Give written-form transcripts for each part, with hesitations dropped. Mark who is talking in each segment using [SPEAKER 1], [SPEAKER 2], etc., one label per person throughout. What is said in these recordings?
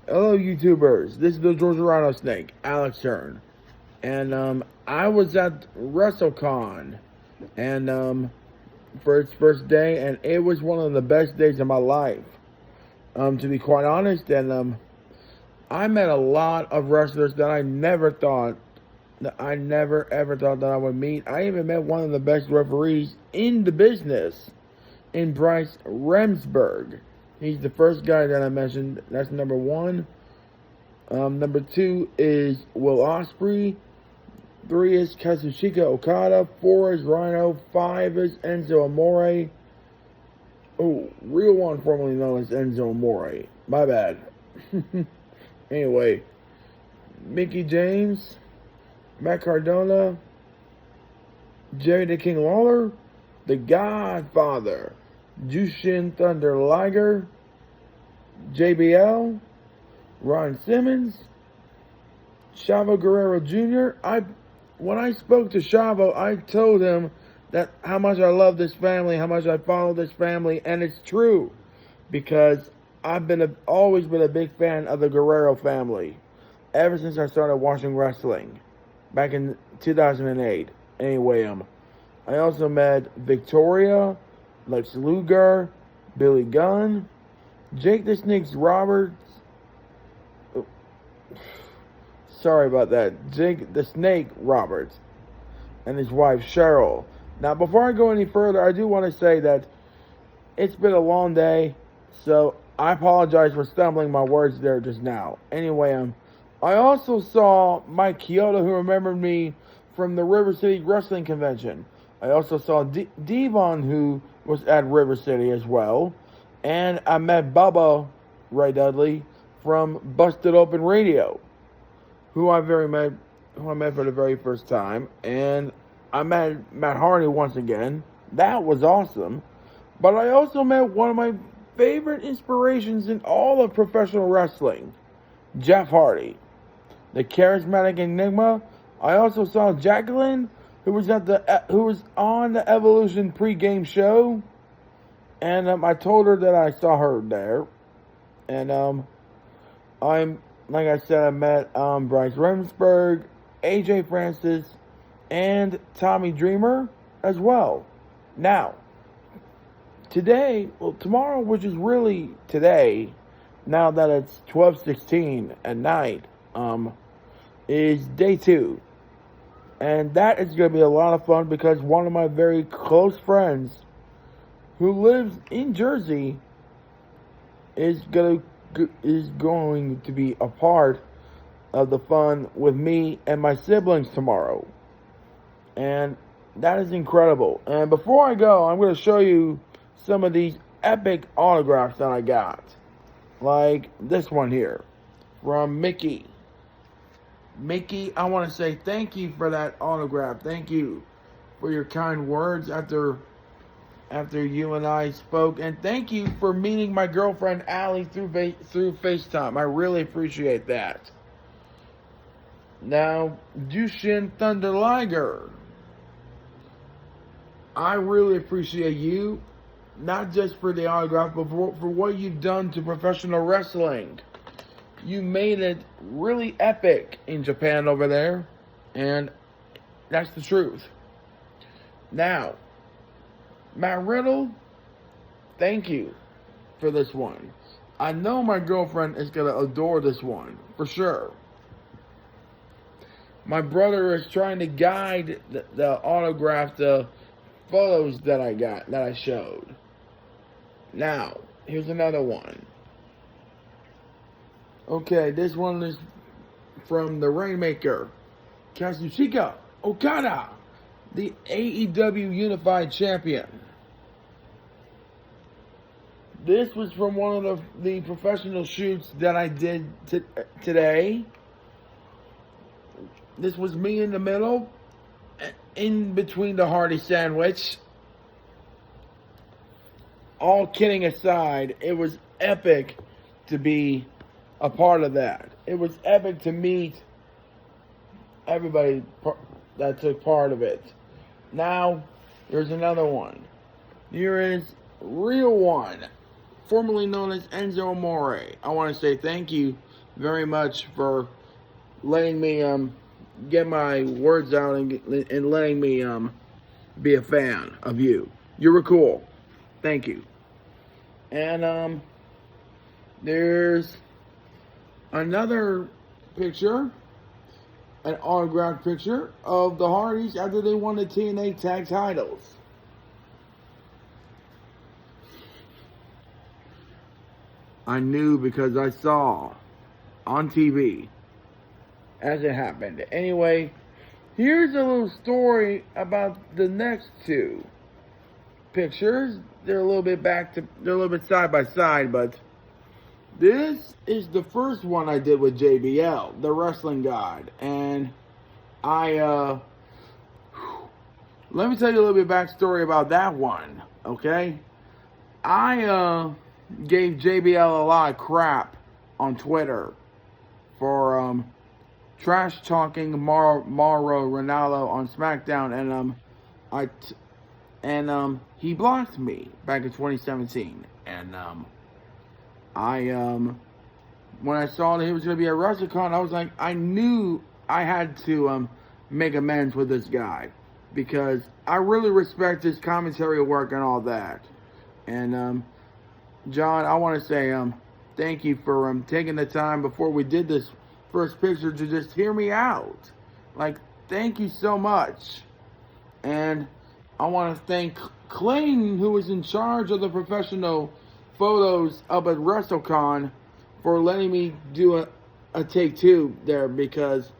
[SPEAKER 1] Hello, YouTubers. This is the Georgia Rhino Snake, Alex Hearn. And I was at Wrestlecon, and for its first day, and it was one of the best days of my life. To be quite honest, and I met a lot of wrestlers that I never thought that I never ever thought that I would meet. I even met one of the best referees in the business, in Bryce Remsburg. He's the first guy that I mentioned. That's number one. Number two is Will Osprey. Three is Kazuchika Okada. Four is Rhino. Five is Enzo Amore. Oh, real one formerly known as Enzo Amore. My bad. Anyway, Mickey James, Matt Cardona, Jerry the King Lawler, The Godfather, Jushin Thunder Liger, JBL, Ron Simmons, Chavo Guerrero Jr. When I spoke to Chavo, I told him that how much I love this family, how much I follow this family, and it's true because I've always been a big fan of the Guerrero family ever since I started watching wrestling back in 2008. Anyway, I also met Victoria, Lex Luger, Billy Gunn, Jake the Snake Roberts. Sorry about that. Jake the Snake Roberts and his wife Cheryl. Now, before I go any further, I do want to say that it's been a long day, so I apologize for stumbling my words there just now. Anyway, I also saw Mike Chioda, who remembered me from the River City Wrestling Convention. I also saw Devon, who was at River City as well. And I met Bubba Ray Dudley from Busted Open Radio, who I met for the very first time. And I met Matt Hardy once again. That was awesome. But I also met one of my favorite inspirations in all of professional wrestling, Jeff Hardy, the charismatic enigma. I also saw Jacqueline, who was on the Evolution pregame show, and I told her that I saw her there. And like I said, I met Bryce Remsburg, AJ Francis, and Tommy Dreamer as well. Now, tomorrow, which is really today, now that it's 12:16 at night, is day 2. And that is going to be a lot of fun because one of my very close friends who lives in Jersey is going to be a part of the fun with me and my siblings tomorrow. And that is incredible. And before I go, I'm going to show you some of these epic autographs that I got. Like this one here from Mickey. Mickey, I want to say thank you for that autograph. Thank you for your kind words after you and I spoke. And thank you for meeting my girlfriend Allie through FaceTime. I really appreciate that. Now, Jushin Thunder Liger. I really appreciate you, not just for the autograph, but for what you've done to professional wrestling. You made it really epic in Japan over there, and that's the truth. Now, Matt Riddle, thank you for this one. I know my girlfriend is going to adore this one, for sure. My brother is trying to guide the autographed photos that I showed. Now, here's another one. Okay, this one is from the Rainmaker, Kazuchika Okada, the AEW Unified Champion. This was from one of the professional shoots that I did today. This was me in the middle, in between the Hardy sandwich. All kidding aside, it was epic to be a part of that. It was epic to meet everybody that took part of it. Now, there's another one. Here is Real One, formerly known as Enzo Amore. I want to say thank you very much for letting me get my words out and letting me be a fan of you. You were cool. Thank you. And there's another picture, an autographed picture of the Hardys after they won the TNA tag titles. I knew because I saw on TV as it happened. Anyway, here's a little story about the next two pictures. They're a little bit side by side, but this is the first one I did with JBL, the wrestling god. And let me tell you a little bit backstory about that one, okay? I gave JBL a lot of crap on Twitter for trash talking Mauro Ranallo on SmackDown, and he blocked me back in 2017. And when I saw that he was going to be at Wrestlecon, I was like, I knew I had to make amends with this guy because I really respect his commentary work and all that. And John, I want to say thank you for taking the time before we did this first picture to just hear me out. Like, thank you so much. And I want to thank Clayton, who was in charge of the professional photos up at Wrestlecon, for letting me do a take two there, because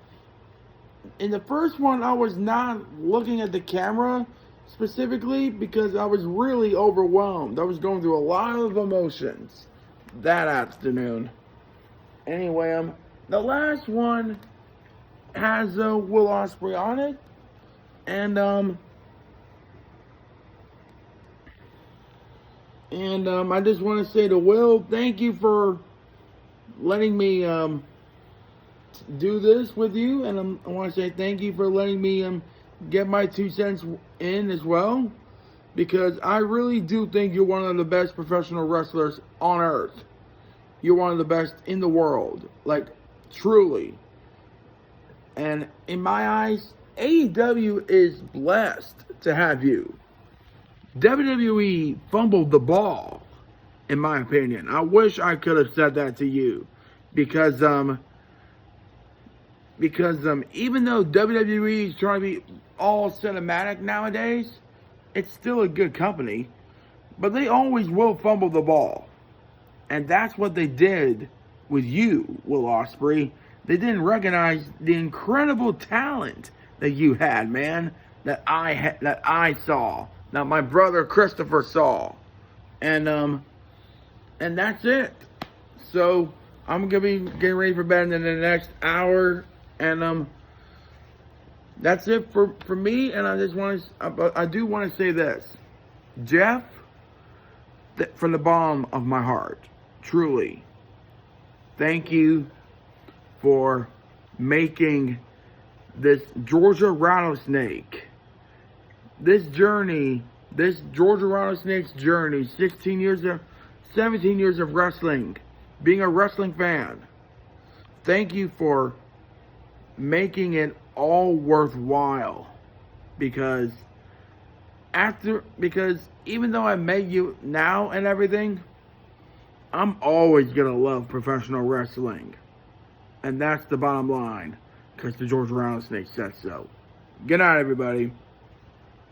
[SPEAKER 1] in the first one I was not looking at the camera specifically because I was really overwhelmed. I was going through a lot of emotions that afternoon. Anyway, the last one has Will Osprey on it, and I just want to say to Will, thank you for letting me do this with you, and I want to say thank you for letting me get my 2 cents in as well, because I really do think you're one of the best professional wrestlers on earth. You're one of the best in the world, like, truly. And in my eyes, AEW is blessed to have you. WWE fumbled the ball, in my opinion. I wish I could have said that to you, because even though WWE is trying to be all cinematic nowadays, it's still a good company, but they always will fumble the ball. And that's what they did with you, Will Osprey. They didn't recognize the incredible talent that you had, man, that I saw, that my brother Christopher saw. And that's it. So I'm gonna be getting ready for bed in the next hour, and that's it for me. And I do want to say this, Jeff, from the bottom of my heart, truly, thank you for making this Georgia Rattlesnake, this Georgia Rattlesnake's journey, 17 years of wrestling, being a wrestling fan. Thank you for making it all worthwhile, because even though I met you now and everything, I'm always gonna love professional wrestling. And that's the bottom line, because the Georgia Rattlesnake says so. Good night, everybody.